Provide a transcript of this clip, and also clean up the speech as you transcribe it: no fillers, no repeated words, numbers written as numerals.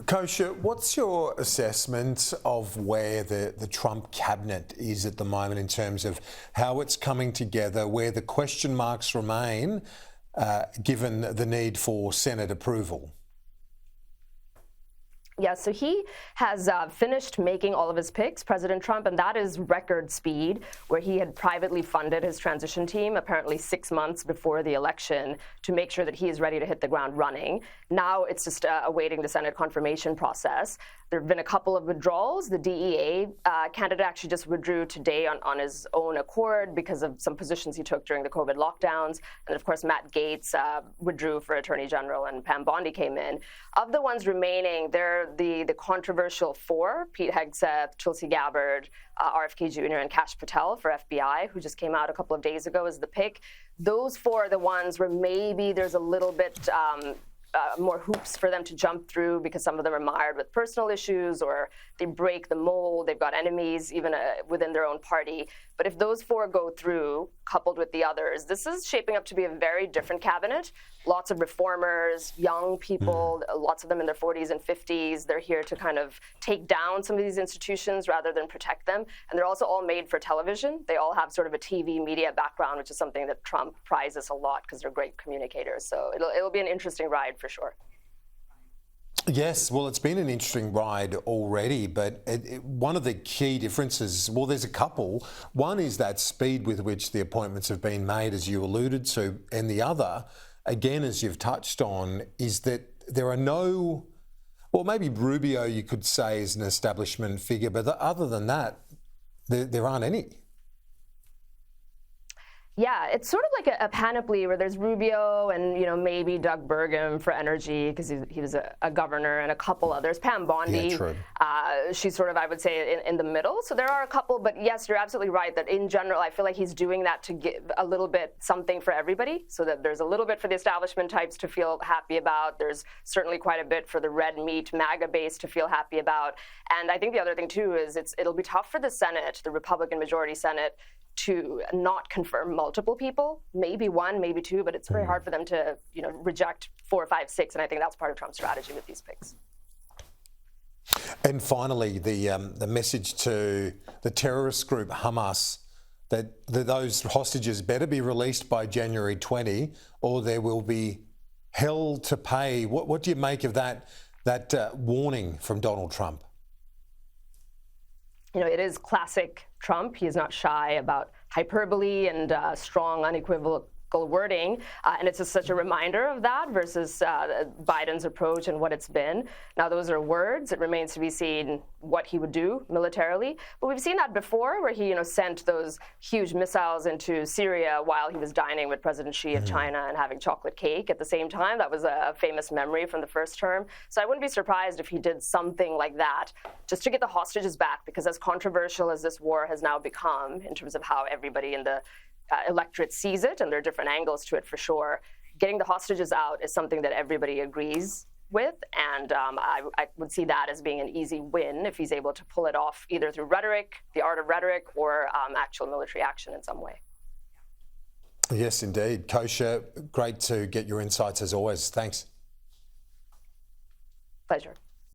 Kosha, what's your assessment of where the Trump cabinet is at the moment in terms of how it's coming together, where the question marks remain, given the need for Senate approval? Yeah, so he has finished making all of his picks, President Trump, and that is record speed, where he had privately funded his transition team apparently 6 months before the election to make sure that he is ready to hit the ground running. Now it's just awaiting the Senate confirmation process. There have been a couple of withdrawals. The DEA candidate actually just withdrew today on his own accord because of some positions he took during the COVID lockdowns. And of course, Matt Gaetz withdrew for Attorney General, and Pam Bondi came in. Of the ones remaining, they're the controversial four: Pete Hegseth, Tulsi Gabbard, RFK Jr., and Kash Patel for FBI, who just came out a couple of days ago as the pick. Those four are the ones where maybe there's a little bit more hoops for them to jump through because some of them are mired with personal issues or they break the mold. They've got enemies even within their own party. But if those four go through, coupled with the others, this is shaping up to be a very different cabinet. Lots of reformers, young people, lots of them in their 40s and 50s. They're here to kind of take down some of these institutions rather than protect them. And they're also all made for television. They all have sort of a TV media background, which is something that Trump prizes a lot because they're great communicators. So it'll be an interesting ride for sure. Yes, well, it's been an interesting ride already, but one of the key differences, well, there's a couple. One is that speed with which the appointments have been made, as you alluded to, and the other, again, as you've touched on, is that there are no, well, maybe Rubio you could say is an establishment figure, but other than that, there aren't any. Yeah, it's sort of like a panoply where there's Rubio and, maybe Doug Burgum for energy because he was a governor, and a couple others. Pam Bondi, she's sort of, I would say, in the middle. So there are a couple, but yes, you're absolutely right that in general, I feel like he's doing that to give a little bit something for everybody, so that there's a little bit for the establishment types to feel happy about. There's certainly quite a bit for the red meat MAGA base to feel happy about. And I think the other thing too is it'll be tough for the Senate, the Republican majority Senate, to not confirm multiple people, maybe one, maybe two, but it's very hard for them to, reject 4, 5, 6, and I think that's part of Trump's strategy with these picks. And finally, the message to the terrorist group Hamas that those hostages better be released by January 20, or there will be hell to pay. What do you make of that warning from Donald Trump? It is classic Trump. He is not shy about hyperbole and strong, unequivocal wording. And it's just such a reminder of that versus Biden's approach and what it's been. Now, those are words. It remains to be seen what he would do militarily. But we've seen that before, where he, sent those huge missiles into Syria while he was dining with President Xi of China and having chocolate cake at the same time. That was a famous memory from the first term. So I wouldn't be surprised if he did something like that just to get the hostages back, because as controversial as this war has now become in terms of how everybody in the electorate sees it, and there are different angles to it for sure, getting the hostages out is something that everybody agrees with, and I would see that as being an easy win if he's able to pull it off either through rhetoric, the art of rhetoric, or actual military action in some way. Yes, indeed. Kosha, great to get your insights as always. Thanks. Pleasure.